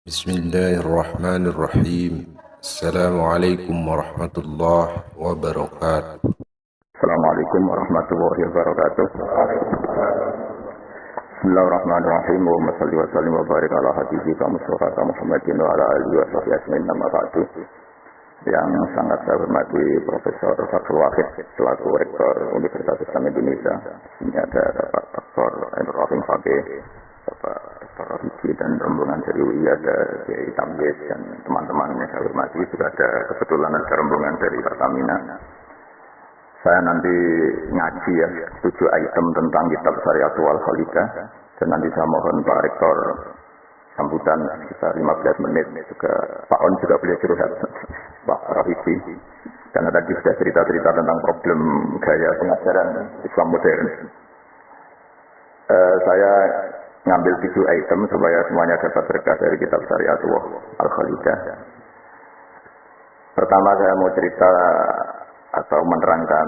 بسم الله الرحمن الرحيم. السلام عليكم ورحمة الله وبركاته. Assalamualaikum warahmatullahi wabarakatuh. Bismillahirrahmanirrahim. Wa salli wa sallim wa barik ala habibika Mustafa Muhammadin wa ala alihi wa sahbihi ajmain. Amma ba'du. Yang sangat saya hormati Profesor Fathul Wahid selaku Rektor Universitas Islam Indonesia. Ini ada Bapak Dr. Ainur Rahim Faqih, Bapak Dr. Rafiki dan rombongan dari UI, ada Kiai Tamyiz dan teman-teman yang saya hormati. Juga ada kebetulan ada rombongan dari Pertamina. Saya nanti ngaji ya 7 item tentang kitab Syariatul Wal-Khalidah, dan nanti saya mohon Pak Rektor sambutan sekitar 15 menit. Juga Pak On juga boleh curhat, Pak Rafiki, karena tadi sudah cerita-cerita tentang problem gaya pengajaran Islam modern. Saya ngambil 7 item supaya semuanya dapat berkah dari kitab Syariatul Wal-Khalidah. Pertama saya mau cerita atau menerangkan,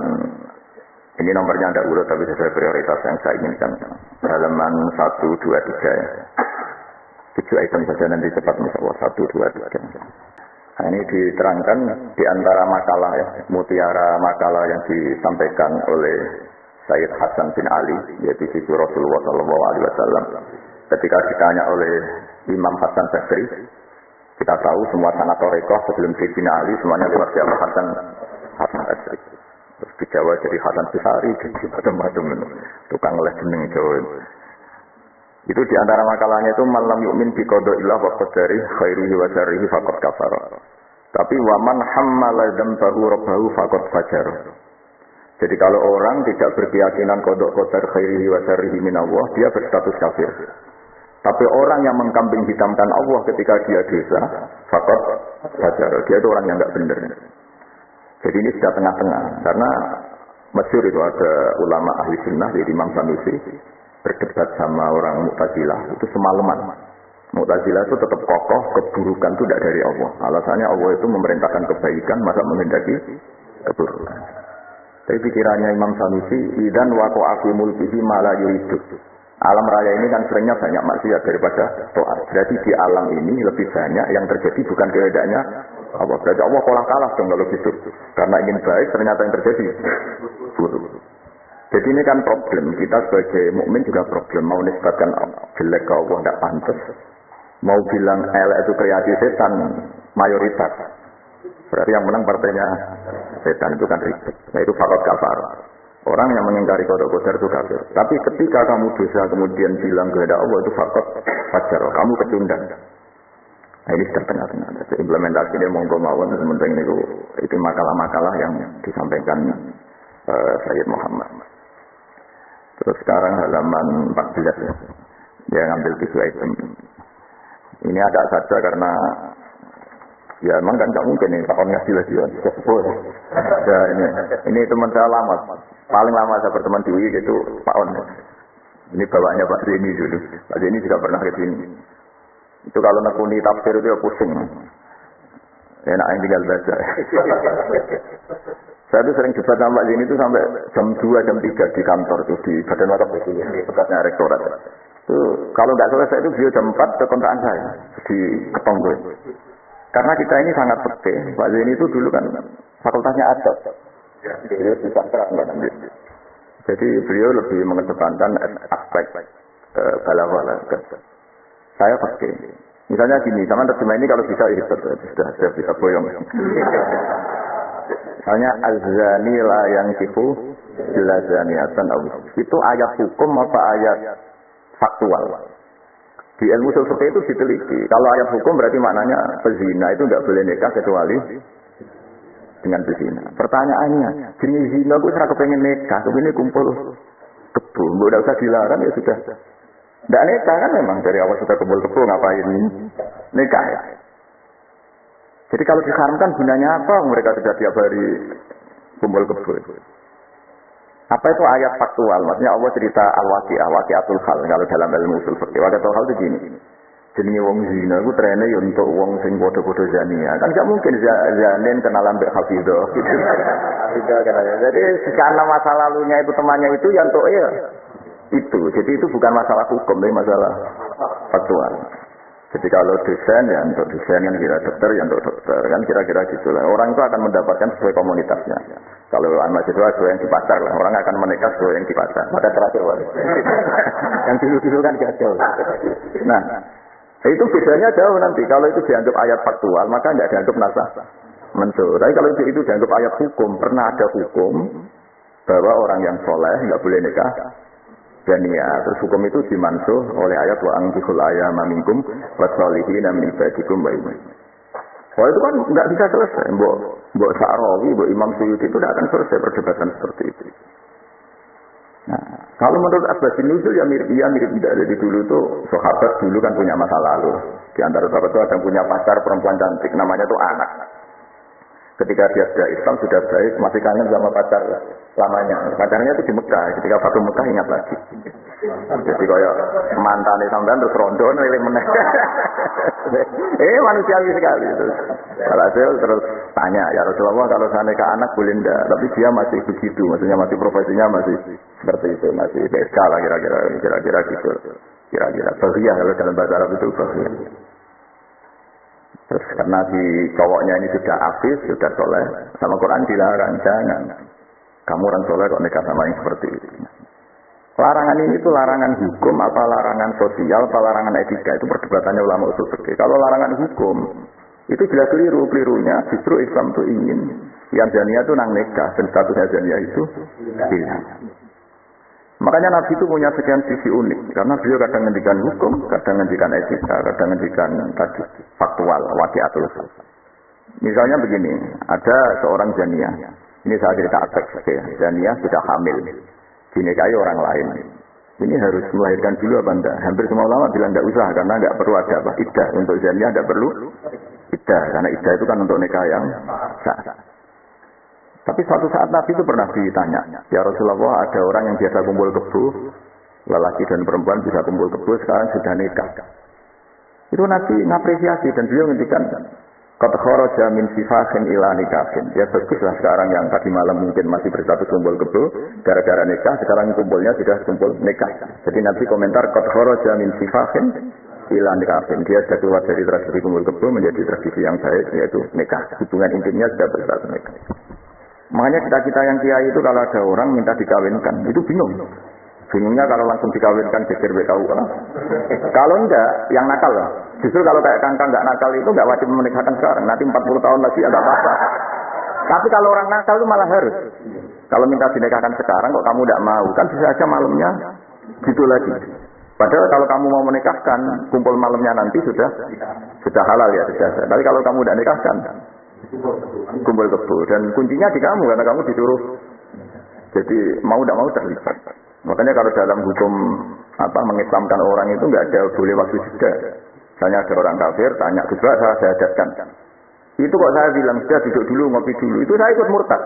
ini nomornya ada urut tapi sesuai prioritas yang saya inginkan. Halaman 1, 2, 3 ya. 7 item saja nanti cepat misalnya 1, 2, 3. Nah, ini diterangkan di antara makalah ya, mutiara makalah yang disampaikan oleh Sayyid Hasan bin Ali, yaitu cucu Rasulullah SAW. Ketika ditanya oleh Imam Hasan Basri, kita tahu semua sanad Thariqah sebelum Sayyidina Ali semuanya lewat siapa? Hasan Basri. Terus di Jawa jadi Hasan Basri, jadi macam-macam tukang les jeneng Jawa. Itu di antara makalahnya itu malam yu'min bi qadaillah wa qadari khairihi wa syarrihi faqad kafara. Tapi waman hammala dzambahu rabbahu faqad fajara. Jadi kalau orang tidak berkeyakinan qada qadar khairihi wa syarrihi minallah, dia berstatus kafir. Tapi orang yang mengkambing hitamkan Allah ketika dia dosa, faqad fajara. Dia itu orang yang enggak benar. Jadi ini sudah tengah-tengah, karena masyhur itu ada ulama ahli sunnah, jadi Imam Sanusi berdebat sama orang Mu'tazilah itu semalaman. Mu'tazilah itu tetap kokoh, keburukan itu tidak dari Allah. Alasannya Allah itu memerintahkan kebaikan, masa menghendaki keburukan. Tapi pikirannya Imam Sanusi, idan waqa'a fi mulkihi ma la yuridu. Alam raya ini kan seringnya banyak maksiat daripada taat. Berarti di alam ini lebih banyak yang terjadi bukan kehendaknya Allah. Berarti Allah kalah dong kalau gitu. Karena ingin baik ternyata yang terjadi buruk. Jadi ini kan problem. Kita sebagai mukmin juga problem. Mau nisbatkan jelek ke Allah tidak pantas. Mau bilang elek itu kreasi setan mayoritas. Berarti yang menang partainya setan, itu kan ribet. Nah itu fakot kafar. Orang yang mengingkari qada qadar itu kafir. Tapi ketika kamu dosa kemudian bilang kepada Allah itu fakot fajar, kamu kecundang. Nah ini sudah tengah-tengah. Jadi implementasinya monggo mawon sementing itu makalah-makalah yang disampaikan Sayyid Muhammad. Terus sekarang halaman 14 ya. Dia ngambil 3 item. Ini agak saja karena ya emang kan nggak mungkin nih Pak On ngasih lagi ya. Ya ini teman saya lama. Paling lama saya berteman di UI itu Pak On. Ini bawahnya Pak Zeni dulu. Pak Zeni juga pernah ke sini. Itu kalau nekuni tafsir itu ya pusing. Enak yang tinggal baca. Saya tuh sering debat sama Pak Zeni itu sampai jam 2, jam 3 di kantor tuh di Badan Wakaf itu, di bekasnya rektorat. Itu kalau nggak selesai itu beliau jam 4 ke kontrakan saya di Ketonggo. Karena kita ini sangat peke. Pak Zeni itu dulu kan fakultasnya adab. Beliau di sastra enggak nanti. Jadi beliau lebih mengedepankan aspek balaghah. Saya peke. Misalnya gini, sama terjemah ini kalau bisa sudah bisa boyong. Misalnya az-zani la yankihu illa zaniatan aw. Itu ayat hukum apa ayat faktual? Di ilmu ushul fikih itu diteliti. Kalau ayat hukum berarti maknanya pezina itu enggak boleh nikah kecuali dengan pezina. Pertanyaannya, jenis zina gue serah kepengen nikah, kepingin kumpul kebo, udah usah dilarang ya sudah. Nggak nikah kan memang dari awal sudah kumpul kebo, ngapain nikah ya? Jadi kalau diharamkan gunanya apa? Mereka sudah tiap hari kumpul kebo. Apa itu ayat faktual? Maksudnya Allah cerita al-waqi'ah, waqi'atul hal. Kalau dalam ilmu usul fikih, waqi'atul hal itu gini. Jenenge wong zina itu trene ya untuk wong sing bodoh-bodoh zania. Kan gak mungkin zanin kenalan mbek Hafidhah gitu. Hafidhah kan ya. Jadi karena masa lalunya itu temannya itu yang untuk ya itu. Jadi itu bukan masalah hukum, tapi masalah faktual. Jadi kalau dosen ya untuk dosen kan kira dokter ya untuk dokter kan kira-kira gitulah. Orang itu akan mendapatkan sesuai komunitasnya. Kalau mahasiswa sesuai yang di pasar lah, orang akan menikah sesuai yang di pasar. Pada terakhir yang dulu-dulu kan gagal. Nah, itu bedanya jauh nanti. Kalau itu dianggap ayat faktual, maka nggak dianggap nasah mensur. Tapi kalau itu dianggap ayat hukum, pernah ada hukum bahwa orang yang soleh nggak boleh nikah. Terus hukum itu dimansuh oleh ayat wa angkihul ayama minkum wasolihina min ibadikum wa iman. Oh itu kan nggak bisa selesai. Mbok Sa'rawi, Mbok Imam Suyuti itu tidak akan selesai perdebatan seperti itu. Nah, kalau menurut asbabun nuzul ya mirip tidak. Jadi dulu tuh sahabat dulu kan punya masa lalu. Di antara sahabat itu ada yang punya pacar perempuan cantik, namanya tuh Anak. Ketika dia sudah Islam, sudah baik, masih kangen sama pacar lamanya. Pacarnya itu di Mekah, ketika Fatu Mekah ingat lagi. Jadi kayak mantannya sampean terus rondo nilai meneh. Manusiawi sekali. Terus tanya, ya Rasulullah kalau saya nikah anak boleh enggak? Tapi dia masih begitu, maksudnya masih profesinya masih seperti itu, masih BSK lah kira-kira gitu. Kira-kira bahiyah kalau dalam bahasa Arab itu bahiyah. Terus karena si cowoknya ini sudah afis, sudah soleh, sama Quran dilarang, jangan. Kamu orang soleh kok nikah sama yang seperti itu. Larangan ini tuh larangan hukum, apa larangan sosial, apa larangan etika, itu perdebatannya ulama usul fikih. Kalau larangan hukum, itu jelas kelirunya justru Islam tuh ingin yang jania tuh nang nikah, dan statusnya jania itu hilang. Makanya Nabi itu punya sekian sisi unik, karena beliau kadang ngendikan hukum, kadang ngendikan etika, kadang ngendikan tadi faktual, waqi'atul hal. Misalnya begini, ada seorang janiah, ini saya cerita aspek ya, janiah sudah hamil, dinikahi orang lain. Ini harus melahirkan dulu apa enggak? Hampir semua ulama bilang enggak usah, karena enggak perlu ada apa? Iddah. Untuk janiah enggak perlu iddah, karena iddah itu kan untuk nikah yang sah. Tapi suatu saat Nabi itu pernah ditanya, ya Rasulullah ada orang yang biasa kumpul kebo, lelaki dan perempuan bisa kumpul kebo, sekarang sudah nikah. Itu Nabi ngapresiasi dan beliau ngendikan, qad kharaja min sifahin ila nikahin. Ya baguslah sekarang yang tadi malam mungkin masih berstatus kumpul kebo, gara-gara nikah, sekarang kumpulnya sudah kumpul nikah. Jadi Nabi komentar, qad kharaja min sifahin ila nikahin. Dia sudah keluar dari tradisi kumpul kebo menjadi tradisi yang baik, yaitu nikah. Hubungan intimnya sudah berstatus nikah. Makanya kita yang kiai itu kalau ada orang minta dikawinkan, itu bingung. Bingungnya kalau langsung dikawinkan geger BKUA. Kalau enggak, yang nakal lah. Justru kalau kayak kangkang enggak nakal itu enggak wajib menikahkan sekarang. Nanti 40 tahun lagi enggak apa-apa. Tapi kalau orang nakal itu malah harus. Kalau minta dinikahkan sekarang kok kamu enggak mau, kan bisa aja malamnya gitu lagi. Padahal kalau kamu mau menikahkan, kumpul malamnya nanti sudah halal ya, sudah. Tapi kalau kamu enggak nikahkan, kumpul kebo, dan kuncinya di kamu karena kamu disuruh. Jadi mau tidak mau terlibat. Makanya kalau dalam hukum mengislamkan orang itu nggak ada boleh waktu jeda. Misalnya ada orang kafir tanya, juga saya hadapkan. Itu kok saya bilang sudah duduk dulu ngopi dulu. Itu saya ikut murtad.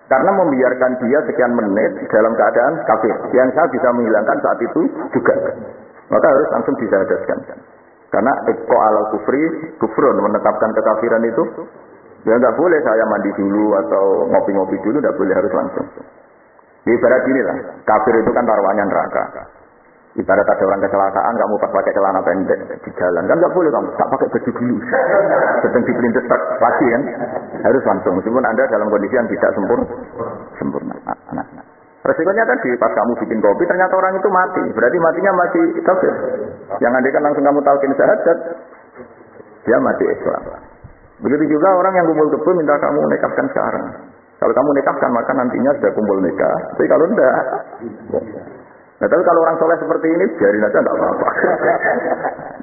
Karena membiarkan dia sekian menit dalam keadaan kafir, yang saya bisa menghilangkan saat itu juga. Maka harus langsung disahadaskan. Karena eko ala kufrun menetapkan kekafiran itu, ya nggak boleh saya mandi dulu atau ngopi-ngopi dulu, nggak boleh, harus langsung. Di ibarat gini lah, kafir itu kan taruhannya neraka. Ibarat ada orang kecelakaan, kamu pas pakai celana pendek di jalan, kan nggak boleh kamu tak pakai baju dulu. Sedang dipelintir pasti kan, harus langsung. Meskipun Anda dalam kondisi yang tidak sempurna. Resikonya tadi, pas kamu bikin kopi, ternyata orang itu mati. Berarti matinya masih kafir. Yang andai kan langsung kamu talqin syahadat, dia mati Islam. Begitu juga orang yang kumpul kebo minta kamu nikahkan sekarang. Kalau kamu nikahkan, maka nantinya sudah kumpul nikah. Tapi kalau enggak, nah, tapi kalau orang soleh seperti ini, biarin aja enggak apa-apa.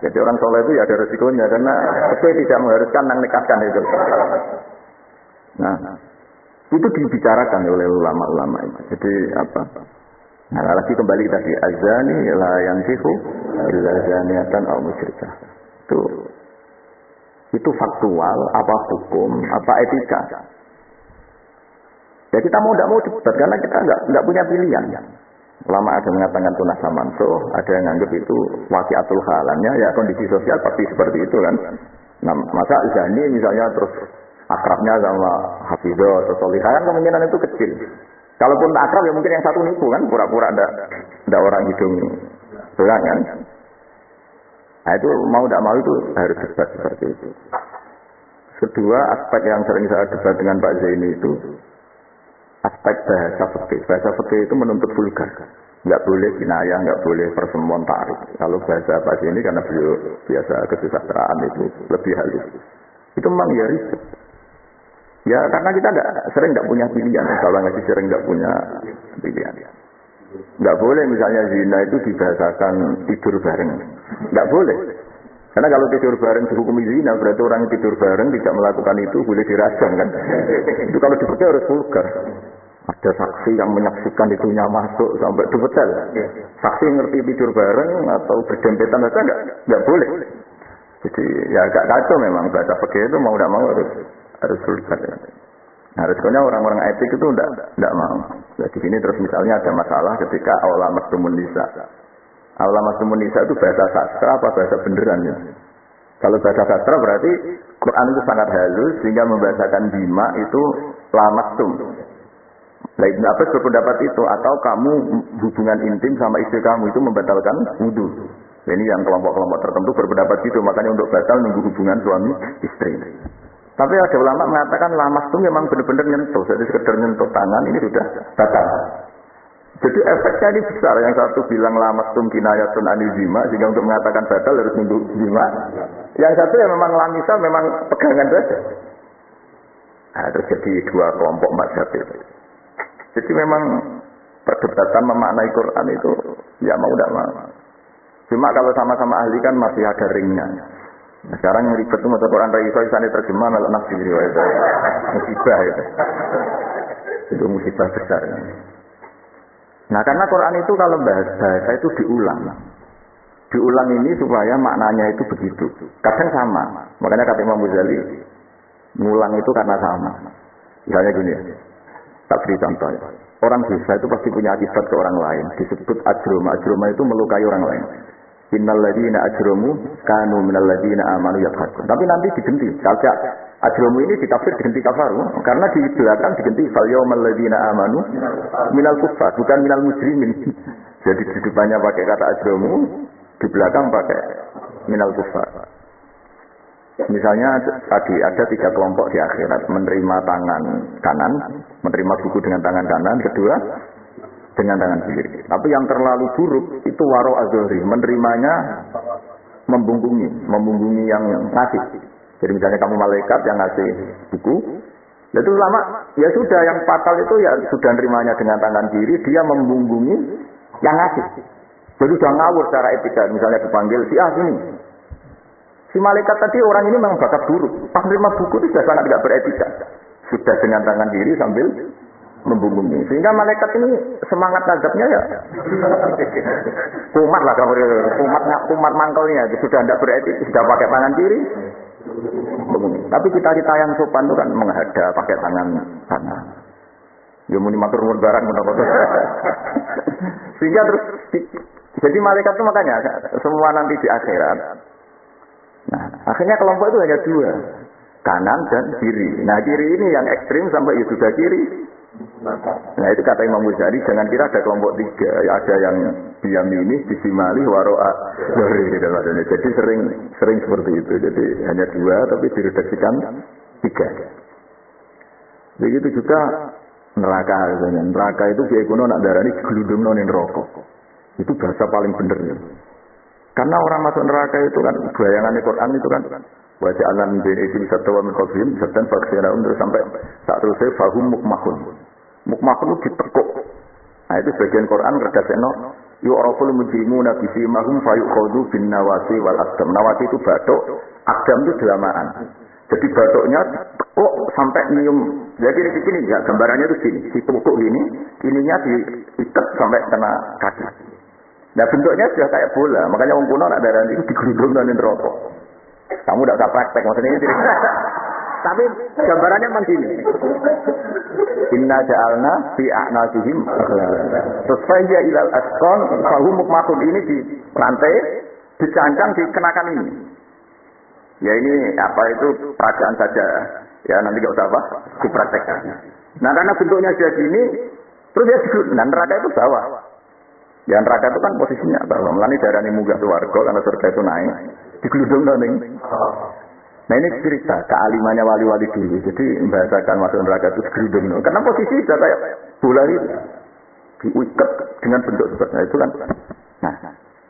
Jadi orang soleh itu ya ada resikonya, karena itu tidak mengharuskan nang nikahkan itu. Nah, itu dibicarakan oleh ulama-ulama itu. Jadi apa? Nah, lagi kembali tadi, azani la yankihu illa zaniatan aw musyrikah. Itu faktual, apa hukum, apa etika. Ya kita mau tidak mau debat, karena kita nggak punya pilihan. Ulama ada mengatakan tunas samansuh, ada yang anggap itu waqi'atul halannya, ya kondisi sosial pasti seperti itu kan. Nah, masa zani misalnya terus akrabnya sama hafidho atau solihah, kan kemungkinan itu kecil. Kalaupun akrab ya mungkin yang satu nipu kan, pura-pura ada orang hidung belang kan. Nah itu mau tidak mau itu harus debat seperti itu. Kedua aspek yang sering saya debat dengan Pak Zaini itu aspek bahasa fikih. Bahasa fikih itu menuntut vulgar. Nggak boleh kinayah, nggak boleh persemuan tarik. Kalau bahasa Pak Zaini karena beliau biasa kesusastraan itu lebih halus. Itu memang ya ribet. Ya karena kita sering nggak punya pilihan. Kalau nggak sering nggak punya pilihan. Nggak boleh misalnya zina itu dibahasakan tidur bareng. Nggak boleh. Karena kalau tidur bareng dihukumi zina berarti orang yang tidur bareng tidak melakukan itu boleh dirajam kan. Itu kalau dipikir harus vulgar. Ada saksi yang menyaksikan itunya masuk sampai detail. Saksi ngerti tidur bareng atau berdempetan saja nggak boleh. Jadi ya agak kacau memang bahasa fikih itu mau tidak mau harus vulgar. Nah, resikonya orang-orang etik itu tidak mau. Jadi di sini terus misalnya ada masalah ketika aula masdumun nisa. Aula masdumun nisa itu bahasa sastra apa bahasa beneran ya? Kalau bahasa sastra berarti Quran itu sangat halus sehingga membahasakan jima itu lamastum. Nah, Ibn Abbas berpendapat itu atau kamu hubungan intim sama istri kamu itu membatalkan wudu. Nah, ini yang kelompok-kelompok tertentu berpendapat gitu, makanya untuk batal nunggu hubungan suami istri. Tapi ada ulama mengatakan lamastum memang benar-benar nyentuh, jadi sekedar nyentuh tangan ini sudah batal. Jadi efeknya ini besar. Yang satu bilang lamastum kinayatun anil jima, sehingga untuk mengatakan batal harus nunggu jima. Yang satu ya memang lamisa, memang pegangan saja. Nah, terjadi dua kelompok mazhab itu. Jadi memang perdebatan memaknai Quran itu ya mau tidak mau. Cuma kalau sama-sama ahli kan masih ada ringnya. Nah, sekarang yang ribet itu maca Quran ra iso isane terjemah melok nafsi riwayat. Musibah itu. Itu musibah besar. Nah, karena Quran itu kalau bahasa itu diulang. Diulang ini supaya maknanya itu begitu. Kadang sama. Makanya kata Imam Ghazali, ngulang itu karena sama. Misalnya gini ya. Tak beri contoh ya. Orang dosa itu pasti punya akibat ke orang lain. Disebut ajroma. Ajroma itu melukai orang lain. Innal ladzina ajramu kanu minal ladzina amanu yadhakun. Tapi nanti diganti. Kalau ajramu ini ditafsir diganti kafaru karena di belakang diganti fal yaumal ladzina amanu minal kuffar, bukan minal mujrimin. Jadi di depannya pakai kata ajramu, di belakang pakai minal kuffar. Misalnya tadi ada 3 kelompok di akhirat, menerima tangan kanan, menerima buku dengan tangan kanan, kedua dengan tangan kiri. Tapi yang terlalu buruk itu waro azhari, menerimanya membungkungi yang ngasih. Jadi misalnya kamu malaikat yang ngasih buku, itu lama ya sudah yang fatal itu ya sudah nerimanya dengan tangan kiri, dia membungkungi yang ngasih. Jadi sudah ngawur secara etika, misalnya dipanggil sini. Si malaikat tadi orang ini memang bakat buruk. Pas menerima buku itu sudah sangat tidak beretika. Sudah dengan tangan kiri sambil membungkungi. Sehingga malaikat ini semangat nazabnya ya kumat lah, kumat mangkelnya. Sudah tidak beretik, sudah pakai tangan kiri. Tapi kita yang sopan itu kan menghadap pakai tangan kanan. Ya muni matur nuwun barang menapa. Sehingga terus jadi malaikat itu makanya semua nanti di akhirat. Nah, akhirnya kelompok itu hanya 2. Kanan dan kiri. Nah, kiri ini yang ekstrim sampai ya sudah kiri. Nah, itu kata Imam Ghazali, jangan kira ada kelompok 3. Ya, ada yang biyaminih, bisimali, waro'a. Jadi sering seperti itu. Jadi hanya 2, tapi diredaksikan 3. Begitu juga neraka. Neraka itu biaya kuno nak darah ini geludung nonin rokok. Itu bahasa paling bener. Karena orang masuk neraka itu kan bayangan Quran itu kan wajah alam bin isim satawa min qablihim satan faksira untuk sampai saat terus fahum mukmahun. Mukmahun itu ditekuk. Nah itu bagian Quran redakseno yu'raful mujrimuna bi simahum fayukhadhu bin nawasi wal asdam. Nawasi itu batuk, asdam itu delamaan. Jadi batuknya tekuk sampai nyium. Jadi ini ya gambarannya itu gini, ditekuk gini, ininya diikat sampai kena kaki. Nah bentuknya sudah kayak bola, makanya orang kuno nak darah itu digerudung dan rokok. Kamu tidak usah praktek, maksudnya ini. Tapi gambarannya memang gini. Inna ja'alna fi a'nasihim tasfayya ilal asqan fahum mukmahun, ini di rantai, dicancang, dikenakan ini. Ya ini apa itu perasaan saja. Ya nanti nggak usah apa, dipraktekkan. Nah karena bentuknya sudah gini, terus dia digerudung, dan neraka itu bawah. Ya neraka itu kan posisinya bahwa melani darani munggah swarga karena surga itu naik. Digeludung ning. Nah ini cerita kealimannya wali-wali dulu. Jadi membahasakan masuk neraka itu digeludung. Karena posisi sudah kayak bola itu diikat dengan bentuk seperti itu kan. Nah,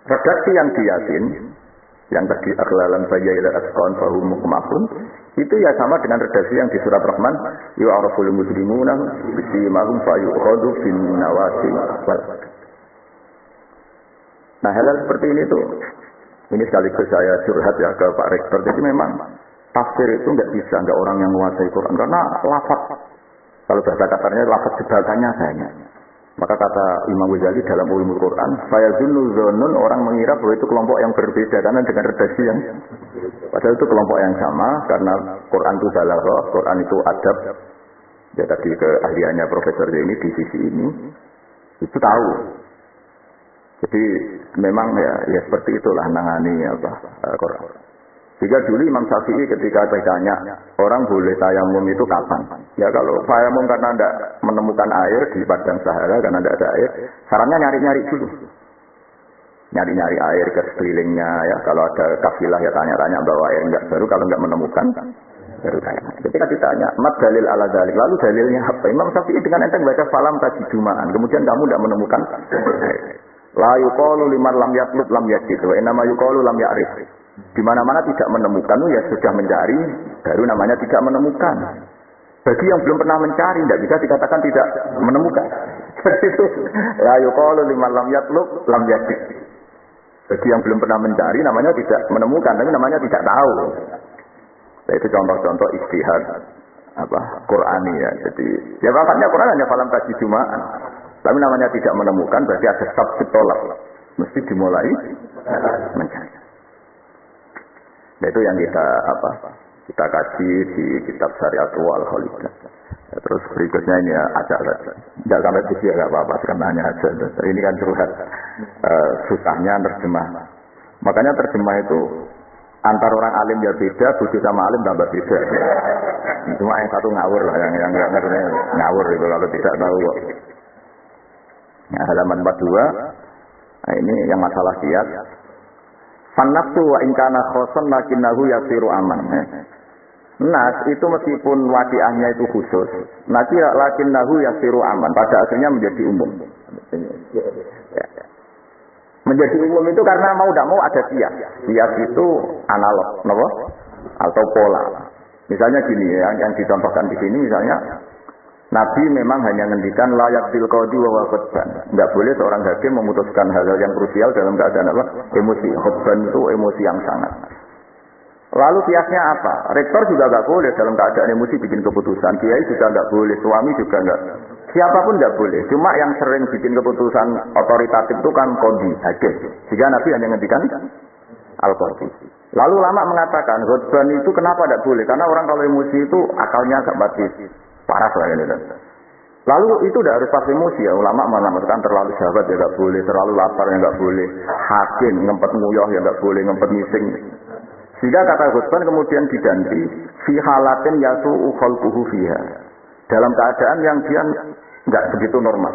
redaksi yang di Yasin yang tadi akhlalan bayya ila asqan fahum muqmahun itu ya sama dengan redaksi yang di surat Rahman yu'araful mujrimuna bisimahum fayukhadhu bin nawasi wal. Nah, hal seperti ini tuh ini sekaligus saya curhat ya ke Pak Rektor. Jadi memang tafsir itu nggak bisa, nggak orang yang menguasai Quran karena lafaz kalau bahasa kasarnya lafaz jebakannya banyak. Maka kata Imam Ghazali dalam Ulumul Quran, fayazunnu dzannun, orang mengira bahwa itu kelompok yang berbeda karena dengan redaksi yang padahal itu kelompok yang sama karena Quran itu balaghah, Quran itu adab. Ya tadi keahliannya Profesor ini di sisi ini itu tahu. Jadi memang ya seperti itulah nangani Quran. Jika dulu Imam Syafi'i ketika ditanya orang boleh tayamum itu kapan? Ya kalau tayamum karena tidak menemukan air di padang Sahara karena tidak ada air, sarannya nyari-nyari dulu. Nyari-nyari air ke sekelilingnya ya. Kalau ada kafilah ya tanya-tanya bawa air enggak, baru kalau enggak menemukan baru tanya. Ketika ditanya, "Mat dalil ala dzalik?" Lalu dalilnya apa? Imam Syafi'i dengan enteng baca falam tajidumaan. Kemudian kamu tidak menemukan la yuqalu liman lam yatlub lam yajid wa inna ma yuqalu lam ya'rif. Di mana-mana tidak menemukan, ya sudah mencari, baru namanya tidak menemukan. Bagi yang belum pernah mencari, tidak bisa dikatakan tidak menemukan. Itu la yuqalu liman lam yatlub lam yajid. Bagi yang belum pernah mencari, namanya tidak menemukan, tapi namanya tidak tahu. Nah, itu contoh-contoh ijtihad Qur'ani ya. Jadi ya makanya Quran hanya falam tajidumaan. Tapi namanya tidak menemukan berarti ada sabit tolak. Mesti dimulai mencari. Nah, itu yang kita kaji di kitab Syariat wal Khalidah. Ya, terus berikutnya ini ya acak saja. Tidak sampai puji ya nggak apa-apa, sekarang aja. Ini kan curhat susahnya terjemah. Makanya terjemah itu antar orang alim ya beda, bodoh sama alim tambah beda. Cuma yang satu ngawur lah, yang nggak ngerti ngawur itu kalau tidak tahu kok. Nah, halaman 42. Nah, ini yang masalah kiat. Fanafsu wa ingkana khoson lakinnahu yasiru aman. Nas itu meskipun wadiahnya itu khusus, lakinnahu yasiru aman. Pada akhirnya menjadi umum. Menjadi umum itu karena mau tidak mau ada kias. Kias itu analog, no? Atau pola. Misalnya gini, yang dicontohkan di sini misalnya. Nabi memang hanya ngendikan layak bil qadi wa khutban. Enggak boleh seorang hakim memutuskan hal-hal yang krusial dalam keadaan emosi. Khutban itu emosi yang sangat. Lalu kiasnya apa? Rektor juga enggak boleh dalam keadaan emosi bikin keputusan. Kiai juga enggak boleh, suami juga enggak. Siapapun enggak boleh. Cuma yang sering bikin keputusan otoritatif itu kan qadi, hakim. Jika Nabi hanya ngendikan al-qadi. Lalu ulama mengatakan khutban itu kenapa enggak boleh? Karena orang kalau emosi itu akalnya agak batis. Parah lah ini. Lalu itu tidak harus pakai emosi ya. Ulama menamakan terlalu sahabat ya nggak boleh, terlalu lapar ya nggak boleh, hakim ngempet nguyah ya nggak boleh, ngempet ngising. Sehingga kata khutban kemudian diganti fi halatin yasu'u khalquhu fiha. Dalam keadaan yang dia nggak begitu normal.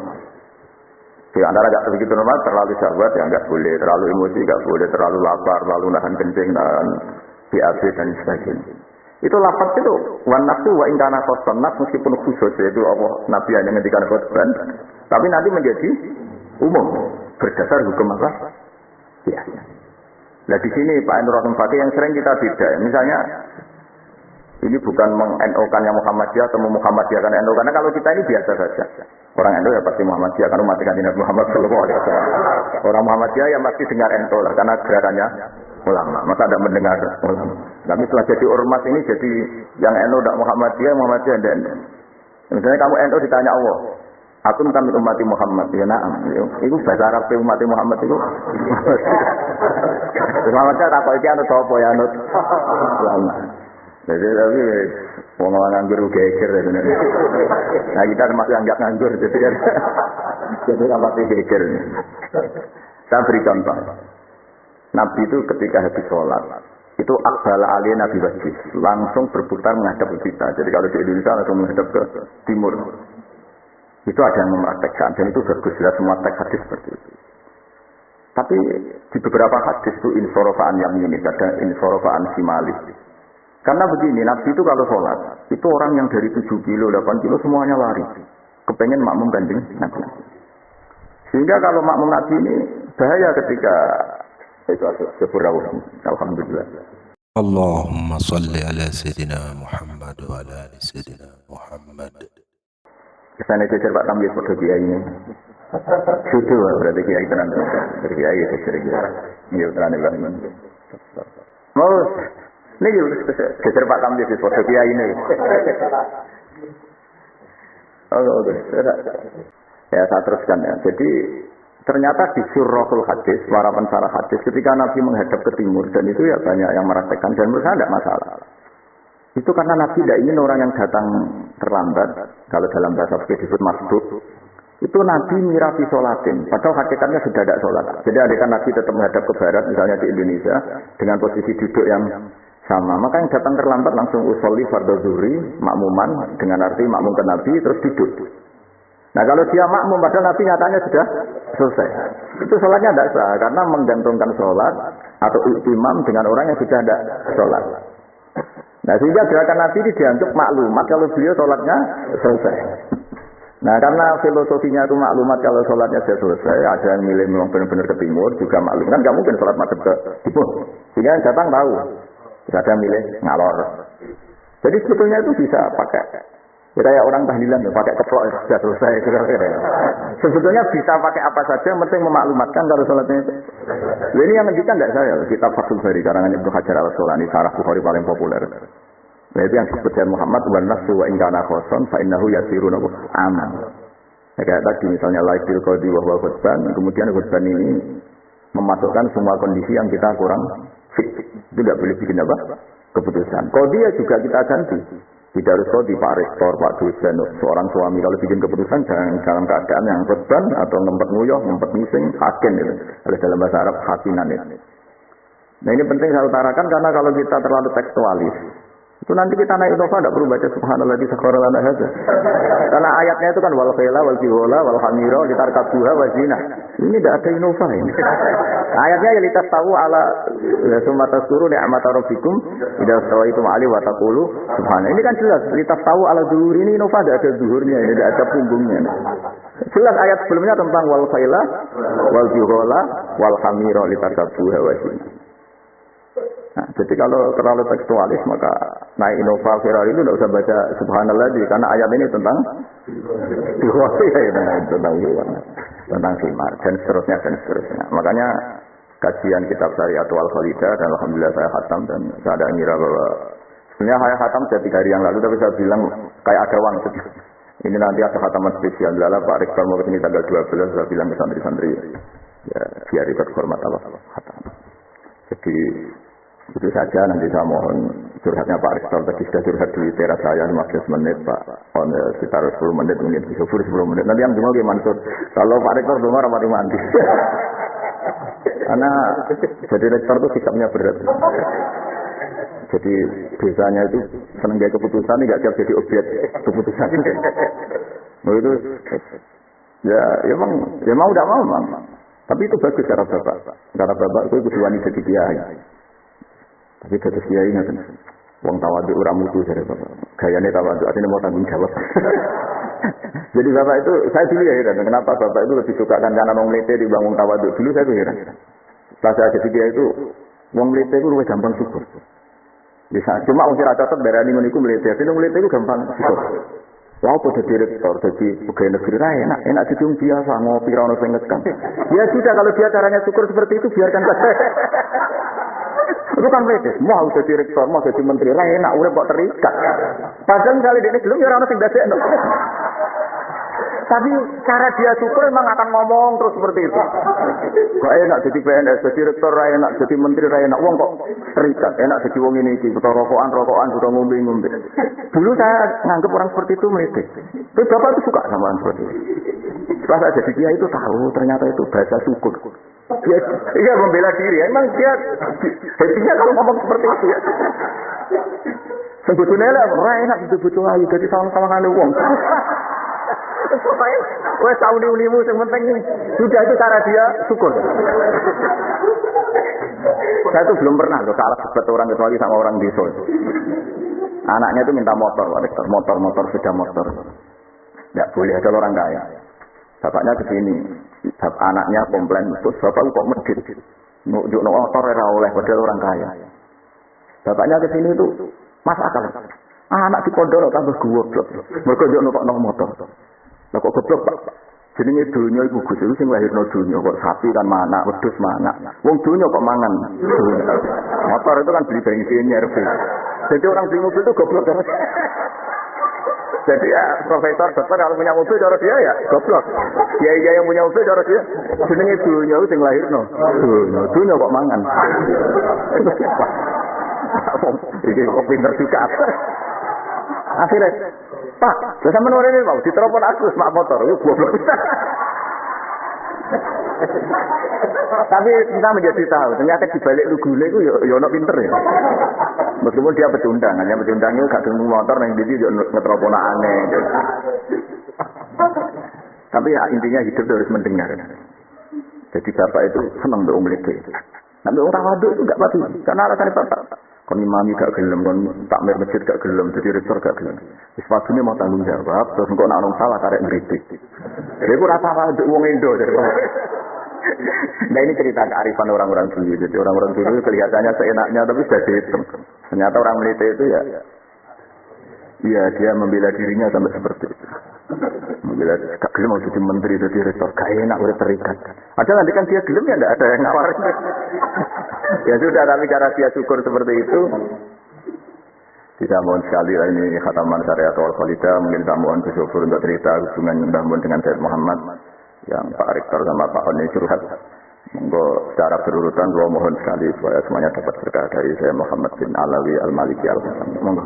Di antara nggak begitu normal, terlalu sahabat ya nggak boleh, terlalu emosi nggak boleh, terlalu lapar, terlalu nahan kencing, nahan BAB dan sebagainya. Itu lafaz itu wan nafsu wa in kana khosan nafs meskipun khusus yaitu Allah Nabi hanya ngendikan khutban tapi nanti menjadi umum berdasar hukum apa? Ya. Nah di sini Pak Nur Rahman Fakih yang sering kita beda. Misalnya ini bukan meng-NO-kan yang Muhammadiyah atau Muhammadiyahkan NO karena kalau kita ini biasa saja. Orang NO ya pasti Muhammadiyah karena umat Nabi Muhammad sallallahu alaihi wasallam. Orang Muhammadiyah ya pasti dengar NO lah karena gerakannya ulama, masa tidak mendengar ulama. Tapi setelah jadi ormas ini jadi yang NU tidak Muhammadiyah tidak NU. Misalnya kamu NU ditanya Allah, aku kami umat Muhammad, ya na'am. Itu bahasa Arab umat Muhammad itu. Muhammadiyah tak kok iki anu sapa ya anut ulama. Jadi tapi wong nganggur geger sebenarnya. Nah kita termasuk yang enggak nganggur jadi kan. Jadi rapat geger. Saya beri contoh. Nabi itu ketika habis sholat, itu akbala alih Nabi wajib, langsung berputar menghadap ke kita. Jadi kalau di Indonesia langsung menghadap ke timur. Itu ada yang mempraktekkan, dan itu bagus, jelas semua teks hadis seperti itu. Tapi di beberapa hadis itu insorofaan yang ini, ada insorofaan simali. Karena begini, Nabi itu kalau sholat, itu orang yang dari 7 kilo, 8 kilo semuanya lari. Kepengen makmum kanjeng Nabi. Sehingga kalau makmum Nabi ini bahaya ketika itu seberau. Alhamdulillah. Allahumma salli ala Sayyidina Muhammad wa ala ali Sayyidina Muhammad. Kesana jejer Pak Tamyiz pada kiai ini. Sudah berarti kiai tenan. Berarti kiai jejer kiai. Iya tenan lah. Mau ini jejer Pak Tamyiz pada kiai ini. Oh, ya saya teruskan ya. Jadi ternyata di surahul hadis, para pensarah hadis, ketika Nabi menghadap ke timur dan itu ya banyak yang merasakan dan menurut saya tidak masalah. Itu karena Nabi tidak ingin orang yang datang terlambat, kalau dalam bahasa fikih disebut masbuk, itu Nabi mirafi sholatin, padahal hakikatnya sudah tidak sholat. Jadi adekan Nabi tetap menghadap ke barat, misalnya di Indonesia, dengan posisi duduk yang sama, maka yang datang terlambat langsung usolli fardhu zuhri, makmuman, dengan arti makmum ke Nabi, terus duduk. Nah kalau dia makmum, padahal Nabi nyatanya sudah selesai. Itu sholatnya tidak sah, karena menggantungkan sholat atau imam dengan orang yang sudah tidak sholat. Nah sehingga gerakan Nabi ini dianggap maklumat kalau beliau sholatnya selesai. Nah karena filosofinya itu maklumat kalau sholatnya sudah selesai, ada yang milih memang benar-benar ke timur juga maklum. Kan nggak mungkin sholat maghrib ke timur. Sehingga yang datang tahu, ada yang milih ngalor. Jadi sebetulnya itu bisa pakai. Ya kayak orang tahlilan ya, pakai keplok sudah selesai. Sebetulnya bisa pakai apa saja, yang penting memaklumatkan kalau sholatnya itu. Ini yang ngendikan tidak saya, kitab Fathul Bari karangan Ibnu Hajar al-Asqalani, sarah Bukhari paling populer. Nah itu yang disebut dengan Muhammad wa nafsu wa ingkana khoson fa innahu yasirun aman. Ya, kayak tadi misalnya laikil qadi wa huwa khutban, kemudian khutban ini memasukkan semua kondisi yang kita kurang fit. Itu tidak boleh bikin apa? Keputusan. Qadi ya juga kita ganti. Tidak harus qadi Pak Rektor, Pak Dosen, seorang suami kalau bikin keputusan jangan dalam keadaan yang khutban atau ngempet nguyuh, ngempet ngising, hakim itu. Kalau dalam bahasa Arab hakinan itu. Nah ini penting saya utarakan karena kalau kita terlalu tekstualis, itu nanti kita naik Nova tidak perlu baca subhanallah di sakhara lana hadza. Karena ayatnya itu kan wal khayla wal bihola wal hamira litarkabuha wa zina. Ini tidak ada Innova ini. Ayatnya ya litas tahu ala sumata suru ni'mat rabbikum idza stawaitum ali wa taqulu subhana. Ini kan jelas litas tahu ala zuhur ini Innova tidak ada zuhurnya, ini tidak ada punggungnya. Jelas ayat sebelumnya tentang wal khayla wal bihola wal hamira litarkabuha wa zina. Nah, jadi kalau terlalu tekstualis maka naik Innova Ferrari itu tidak usah baca subhanallah karena ayat ini tentang tentang hewan, tentang himar dan seterusnya dan seterusnya. Makanya kajian kitab Syariatul Al-Khalidah dan alhamdulillah saya khatam dan saya ada ngira bahwa sebenarnya saya khatam sejak 3 hari yang lalu tapi saya bilang kayak ada uang. Ini nanti ada khataman spesial lala Pak Rektor mau kesini tanggal 12 saya bilang ke santri-santri ya biar ikut hormat Allah khatam. Jadi itu saja nanti saya mohon curhatnya Pak Rektor tadi sudah curhat di teras saya 15 menit Pak sekitar 10 menit mungkin 10 menit nanti yang cuma gimana kalau Pak Rektor belum rapati mandi karena jadi rektor itu sikapnya berat jadi biasanya itu seneng gaya keputusan ini gak siap jadi objek keputusan nah, itu ya mau tidak mau memang tapi itu bagus cara bapak itu wani jadi kiai. Tapi kata kiai ngaten, wong tawadhu ora mutu jare bapak. Gayane tawadhu artinya mau tanggung jawab. Jadi bapak itu saya dulu ya heran, kenapa bapak itu lebih suka kancanan wong mlete dibanding wong tawadhu. Dulu saya tuh heran. Pas saya jadi kiai itu wong mlete itu lebih gampang syukur. Bisa cuma wong sira catet darani ngono iku mlete, tapi wong mlete itu gampang syukur. Wah, pada direktur, jadi pegawai negeri enak jadi biasa ngopi rano sing ngekang. Ya sudah kalau dia caranya syukur seperti itu biarkan saja. Itu kan beda, mau jadi direktur, mau jadi menteri, enak, udah kok terikat. Padahal misalnya dia belum, ya orang-orang yang dadek. Tapi cara dia syukur memang akan ngomong terus seperti itu. Kok enak jadi PNS, jadi direktur, enak jadi menteri, enak, wong kok terikat. Enak jadi wong ini, butuh rokokan, butuh ngombe. Dulu saya nganggap orang seperti itu meletek. Tapi bapak itu suka sama orang seperti itu. Setelah saya jadi kiai itu tahu, ternyata itu bahasa syukur. Dia membela diri, emang dia hatinya kalau ngomong seperti itu ya. Sebetulnya lah, enak itu butuh ayu, jadi sama-sama kan wong. Pokoknya, wes tahu limu yang penting sudah itu cara dia syukur. Saya tuh belum pernah loh kalah debat orang kecuali sama orang desa. Anaknya itu minta motor, motor, sepeda motor. Tidak boleh ada orang kaya. Bapaknya ke sini, anaknya komplain, terus bapak kok medit. Nujuk motor era oleh padahal orang kaya. Bapaknya ke sini itu mas akal. Anak di pondok tambah goblok. Mergo njuk numpak motor. Lah kok goblok, Pak? Jenenge donya iku Gus iku sing lahirno donya kok sapi kan mana, wedhus mana. Wong donya kok mangan. Motor itu kan beli bensin nyerbe. Jadi orang beli mobil itu goblok terus. Jadi ya profesor dokter kalau punya mobil cara dia ya goblok. Dia yang punya mobil cara dia jenenge donya sing lahirno. Donya kok mangan. Iki kok pinter juga. Akhirnya, Pak, saya menurut ini mau ditelepon aku semak motor, itu goblok. Tapi kita menjadi tahu, ternyata di balik lugule itu ya ono pinter ya. Meskipun dia pecundang, hanya pecundang itu gak ketemu motor yang di sini ngetelepon aneh. Tapi ya intinya hidup harus mendengar. Jadi bapak itu senang untuk umlite. Tapi orang waduk itu gak pasti, karena alasannya bapak. Kon imami gak gelem, kon takmir masjid gak gelem, jadi rektor gak gelem. Wis padune mau tanggung jawab, terus engko nek ana salah karek ngritik. Lha iku rasa wae wong Indo dari. Nah ini cerita kearifan orang-orang dulu. Jadi orang-orang dulu kelihatannya seenaknya tapi sudah dihitung. Ternyata orang militer itu ya dia membela dirinya sampai seperti itu. Membela gak gelem mau jadi menteri, jadi rektor, gak enak udah terikat. Padahal nanti kan dia gelem ya enggak ada yang nawarin. Ya sudah, tapi cara dia syukur seperti itu. Kita mohon sekali ini khataman syariat wal khalidah. Mungkin saya mohon bersyukur untuk cerita hubungan Mbah Mun dengan Said Muhammad yang Pak Rektor sama Pak Honi curhat. Monggo secara berurutan gua mohon sekali supaya semuanya dapat berkah dari saya Muhammad bin Alawi Al-Maliki Al-Hasan. Monggo.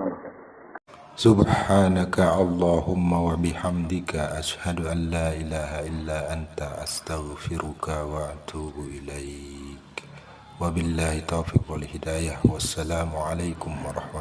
Subhanaka Allahumma wa bihamdika asyhadu an la ilaha illa anta astaghfiruka wa atubu ilaik. Wabillahi taufiq wal hidayah. Wassalamu alaikum warahmatullahi